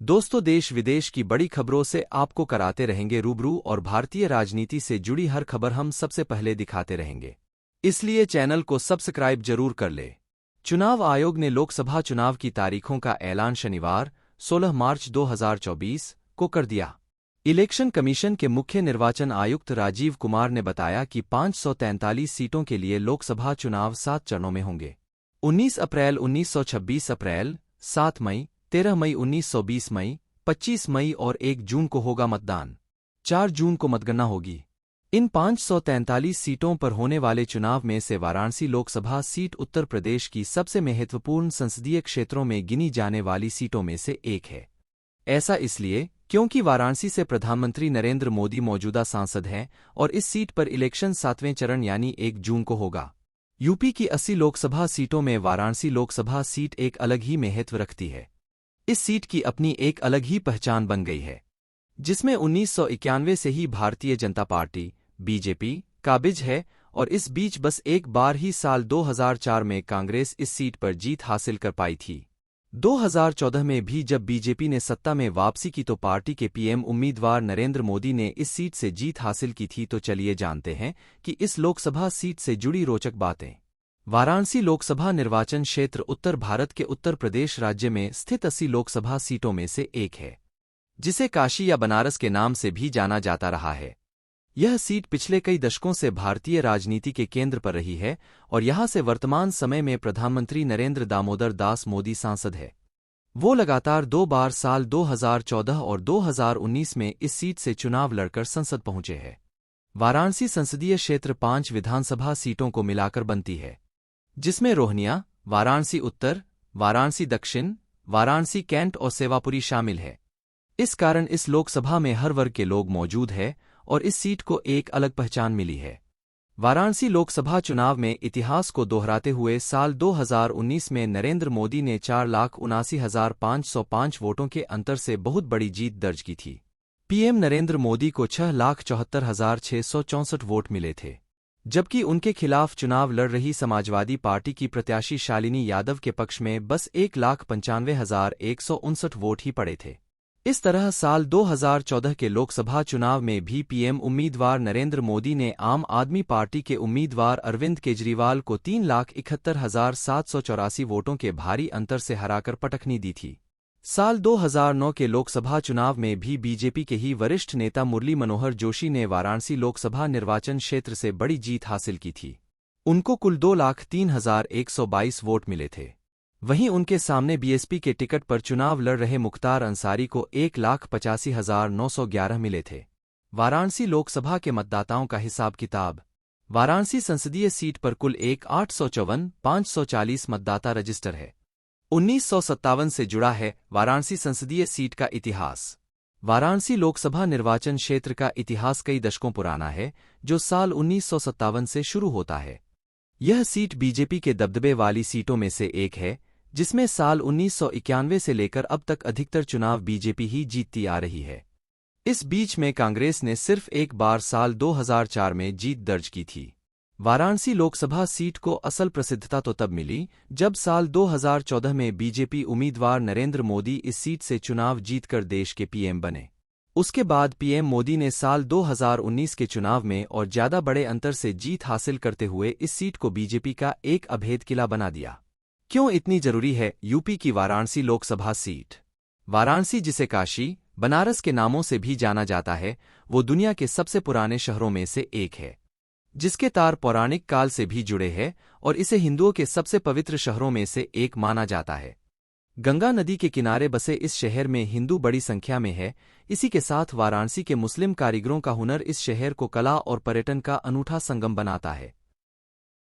दोस्तों, देश विदेश की बड़ी खबरों से आपको कराते रहेंगे रूबरू और भारतीय राजनीति से जुड़ी हर खबर हम सबसे पहले दिखाते रहेंगे। इसलिए चैनल को सब्सक्राइब जरूर कर ले। चुनाव आयोग ने लोकसभा चुनाव की तारीखों का ऐलान शनिवार 16 मार्च 2024 को कर दिया। इलेक्शन कमीशन के मुख्य निर्वाचन आयुक्त राजीव कुमार ने बताया कि 543 सीटों के लिए लोकसभा चुनाव 7 चरणों में होंगे। 19 अप्रैल 1926 अप्रैल, 7 मई, 13 मई 1920 मई, 25 मई और 1 जून को होगा मतदान। 4 जून को मतगणना होगी। इन 543 सीटों पर होने वाले चुनाव में से वाराणसी लोकसभा सीट उत्तर प्रदेश की सबसे महत्वपूर्ण संसदीय क्षेत्रों में गिनी जाने वाली सीटों में से एक है। ऐसा इसलिए क्योंकि वाराणसी से प्रधानमंत्री नरेंद्र मोदी मौजूदा सांसद हैं और इस सीट पर इलेक्शन 7वें चरण यानी 1 जून को होगा। यूपी की 80 लोकसभा सीटों में वाराणसी लोकसभा सीट एक अलग ही महत्व रखती है। इस सीट की अपनी एक अलग ही पहचान बन गई है, जिसमें 1991 से ही भारतीय जनता पार्टी बीजेपी काबिज है और इस बीच बस एक बार ही साल 2004 में कांग्रेस इस सीट पर जीत हासिल कर पाई थी। 2014 में भी जब बीजेपी ने सत्ता में वापसी की तो पार्टी के पीएम उम्मीदवार नरेंद्र मोदी ने इस सीट से जीत हासिल की थी। तो चलिए जानते हैं कि इस लोकसभा सीट से जुड़ी रोचक बातें। वाराणसी लोकसभा निर्वाचन क्षेत्र उत्तर भारत के उत्तर प्रदेश राज्य में स्थित 80 लोकसभा सीटों में से एक है, जिसे काशी या बनारस के नाम से भी जाना जाता रहा है। यह सीट पिछले कई दशकों से भारतीय राजनीति के केंद्र पर रही है और यहां से वर्तमान समय में प्रधानमंत्री नरेंद्र दामोदर दास मोदी सांसद है। वो लगातार 2 बार साल 2014 और 2019 में इस सीट से चुनाव लड़कर संसद पहुंचे हैं। वाराणसी संसदीय क्षेत्र 5 विधानसभा सीटों को मिलाकर बनती है, जिसमें रोहनिया, वाराणसी उत्तर, वाराणसी दक्षिण, वाराणसी कैंट और सेवापुरी शामिल है। इस कारण इस लोकसभा में हर वर्ग के लोग मौजूद हैं और इस सीट को एक अलग पहचान मिली है। वाराणसी लोकसभा चुनाव में इतिहास को दोहराते हुए साल 2019 में नरेंद्र मोदी ने 4,79,505 वोटों के अंतर से बहुत बड़ी जीत दर्ज की थी। पीएम नरेंद्र मोदी को 6,74,664 वोट मिले थे, जबकि उनके खिलाफ चुनाव लड़ रही समाजवादी पार्टी की प्रत्याशी शालिनी यादव के पक्ष में बस 1,95,159 वोट ही पड़े थे। इस तरह साल 2014 के लोकसभा चुनाव में भी पीएम उम्मीदवार नरेंद्र मोदी ने आम आदमी पार्टी के उम्मीदवार अरविंद केजरीवाल को 3,71,784 वोटों के भारी अंतर से हराकर पटखनी दी थी। साल 2009 के लोकसभा चुनाव में भी बीजेपी के ही वरिष्ठ नेता मुरली मनोहर जोशी ने वाराणसी लोकसभा निर्वाचन क्षेत्र से बड़ी जीत हासिल की थी। उनको कुल 2,03,122 वोट मिले थे। वहीं उनके सामने बीएसपी के टिकट पर चुनाव लड़ रहे मुख्तार अंसारी को 1,85,911 मिले थे। वाराणसी लोकसभा के मतदाताओं का हिसाब किताब। वाराणसी संसदीय सीट पर कुल 1,854,540 मतदाता रजिस्टर है। 1957 से जुड़ा है वाराणसी संसदीय सीट का इतिहास। वाराणसी लोकसभा निर्वाचन क्षेत्र का इतिहास कई दशकों पुराना है, जो साल 1957 से शुरू होता है। यह सीट बीजेपी के दबदबे वाली सीटों में से एक है, जिसमें साल 1991 से लेकर अब तक अधिकतर चुनाव बीजेपी ही जीतती आ रही है। इस बीच में कांग्रेस ने सिर्फ एक बार साल 2004 में जीत दर्ज की थी। वाराणसी लोकसभा सीट को असल प्रसिद्धता तो तब मिली जब साल 2014 में बीजेपी उम्मीदवार नरेंद्र मोदी इस सीट से चुनाव जीतकर देश के पीएम बने। उसके बाद पीएम मोदी ने साल 2019 के चुनाव में और ज्यादा बड़े अंतर से जीत हासिल करते हुए इस सीट को बीजेपी का एक अभेद किला बना दिया। क्यों इतनी जरूरी है यूपी की वाराणसी लोकसभा सीट? वाराणसी, जिसे काशी, बनारस के नामों से भी जाना जाता है, वो दुनिया के सबसे पुराने शहरों में से एक है, जिसके तार पौराणिक काल से भी जुड़े हैं और इसे हिंदुओं के सबसे पवित्र शहरों में से एक माना जाता है। गंगा नदी के किनारे बसे इस शहर में हिंदू बड़ी संख्या में है। इसी के साथ वाराणसी के मुस्लिम कारीगरों का हुनर इस शहर को कला और पर्यटन का अनूठा संगम बनाता है।